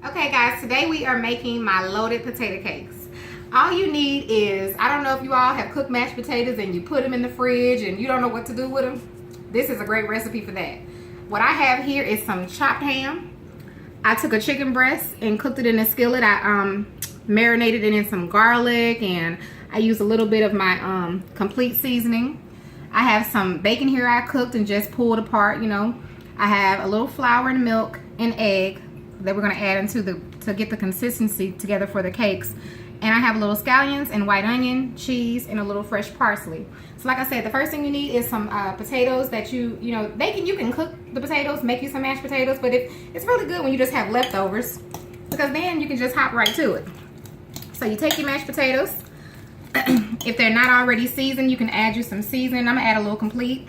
Okay guys, today we are making my loaded potato cakes. All you need is, I don't know if you all have cooked mashed potatoes and you put them in the fridge and you don't know what to do with them. This is a great recipe for that. What I have here is some chopped ham. I took a chicken breast and cooked it in a skillet. I marinated it in some garlic and I used a little bit of my complete seasoning. I have some bacon here I cooked and just pulled apart, you know. I have a little flour and milk and egg that we're going to add into to get the consistency together for the cakes. And I have little scallions and white onion, cheese, and a little fresh parsley. So like I said, the first thing you need is some potatoes that you can cook the potatoes, make you some mashed potatoes, but it's really good when you just have leftovers because then you can just hop right to it. So you take your mashed potatoes. If they're not already seasoned, you can add you some seasoning. I'm going to add a little complete.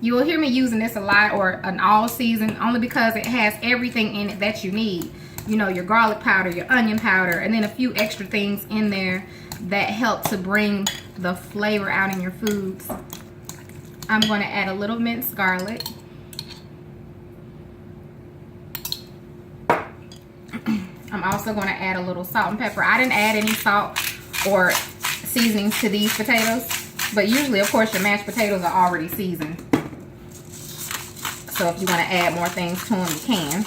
You will hear me using this a lot, or an all season, only because it has everything in it that you need. You know, your garlic powder, your onion powder, and then a few extra things in there that help to bring the flavor out in your foods. I'm going to add a little minced garlic. I'm also going to add a little salt and pepper. I didn't add any salt or seasonings to these potatoes, but usually, of course, your mashed potatoes are already seasoned. So if you want to add more things to them, you can.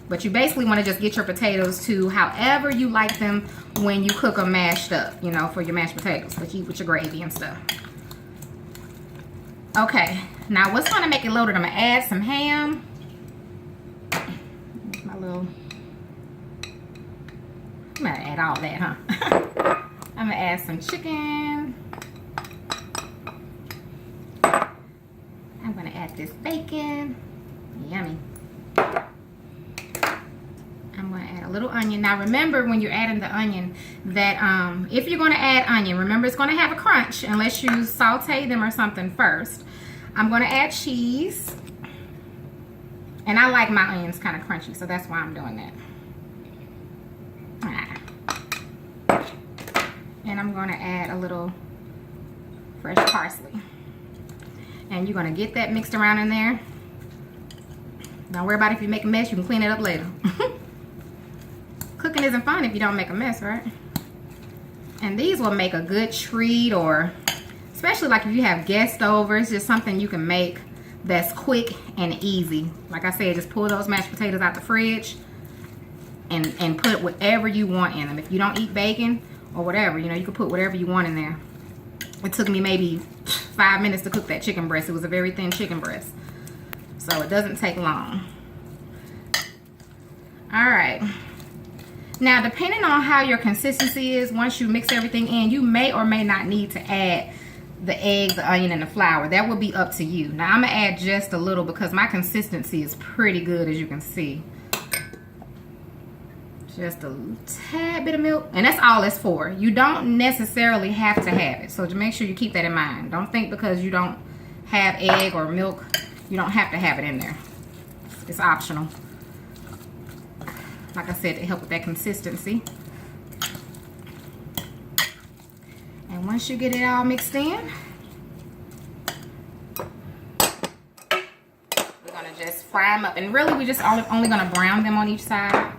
But you basically want to just get your potatoes to however you like them when you cook them mashed up, you know, for your mashed potatoes, with your gravy and stuff. Okay, now what's going to make it loaded? I'm going to add some ham. I'm going to add all that, huh? I'm going to add some chicken. I'm going to add this bacon. Yummy. I'm going to add a little onion. Now remember, when you're adding the onion, that if you're going to add onion, remember it's going to have a crunch unless you saute them or something first. I'm going to add cheese. And I like my onions kind of crunchy, so that's why I'm doing that. And I'm going to add a little fresh parsley. And you're going to get that mixed around in there. Don't worry about it if you make a mess, you can clean it up later. Cooking isn't fun if you don't make a mess, right? And these will make a good treat, or especially like if you have guests over, it's just something you can make that's quick and easy. Like I said, just pull those mashed potatoes out the fridge and put whatever you want in them. If you don't eat bacon or whatever, you know, you can put whatever you want in there. It took me maybe 5 minutes to cook that chicken breast. It was a very thin chicken breast, so it doesn't take long. All right. Now, depending on how your consistency is, once you mix everything in, you may or may not need to add the egg, the onion, and the flour. That will be up to you. Now, I'm going to add just a little because my consistency is pretty good, as you can see. Just a tad bit of milk, and that's all it's for. You don't necessarily have to have it, so to make sure you keep that in mind. Don't think because you don't have egg or milk, you don't have to have it in there. It's optional. Like I said, to help with that consistency. And once you get it all mixed in, we're gonna just fry them up. And really, we're just only gonna brown them on each side.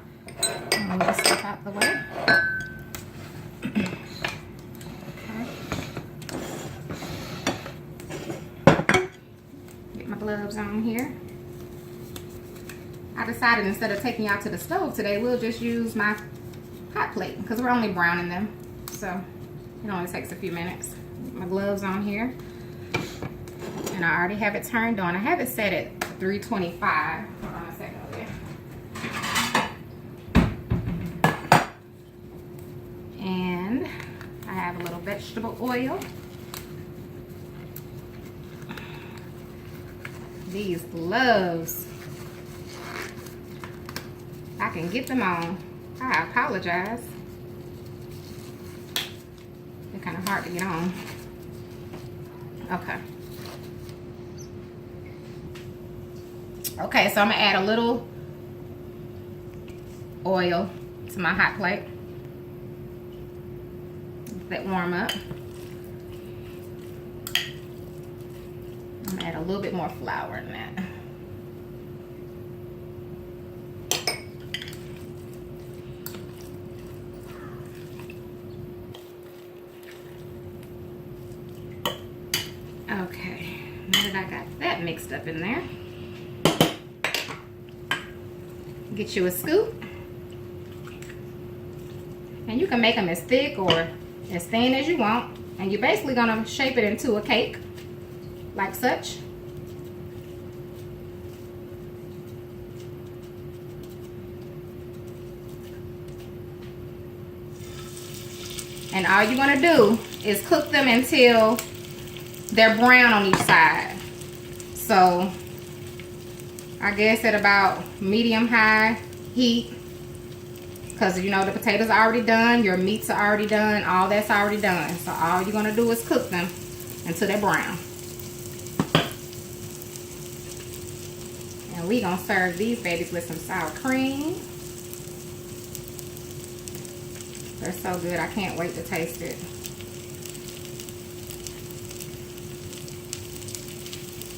Let me just step out the way. Okay. Get my gloves on here. I decided instead of taking y'all to the stove today, we'll just use my hot plate because we're only browning them. So it only takes a few minutes. Get my gloves on here. And I already have it turned on. I have it set at 325. Hold on a second over there. And I have a little vegetable oil. These gloves, I can get them on. I apologize. They're kind of hard to get on. Okay. Okay, so I'm gonna add a little oil to my hot plate. Let that warm up. I'm gonna add a little bit more flour in that. that mixed up in there. Get you a scoop. And you can make them as thick or as thin as you want. And you're basically gonna shape it into a cake, like such. And all you want to do is cook them until they're brown on each side. So I guess at about medium-high heat, because you know the potatoes are already done, your meats are already done, all that's already done. So all you're going to do is cook them until they're brown. And we're going to serve these babies with some sour cream. They're so good. I can't wait to taste it.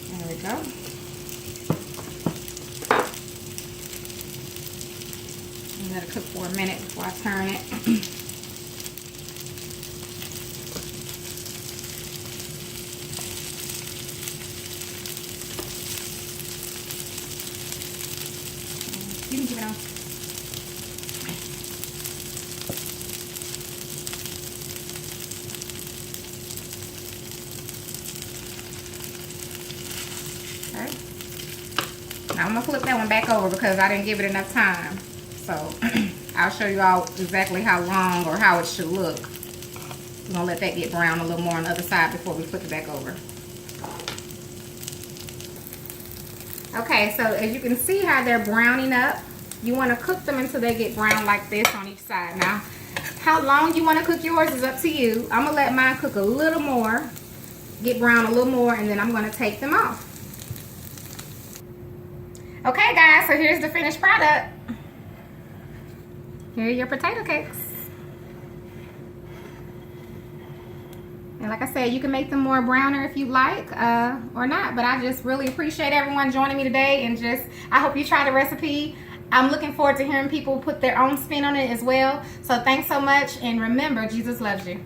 There we go. Let it cook for a minute before I turn it. You can keep it on. Okay. Now I'm gonna flip that one back over because I didn't give it enough time. So I'll show you all exactly how long or how it should look. We're gonna let that get brown a little more on the other side before we flip it back over. Okay, so as you can see how they're browning up, you want to cook them until they get brown like this on each side. Now, how long you want to cook yours is up to you. I'm gonna let mine cook a little more, get brown a little more, and then I'm gonna take them off. Okay guys, so here's the finished product. Here are your potato cakes. And like I said, you can make them more browner if you like or not. But I just really appreciate everyone joining me today. And just, I hope you try the recipe. I'm looking forward to hearing people put their own spin on it as well. So thanks so much. And remember, Jesus loves you.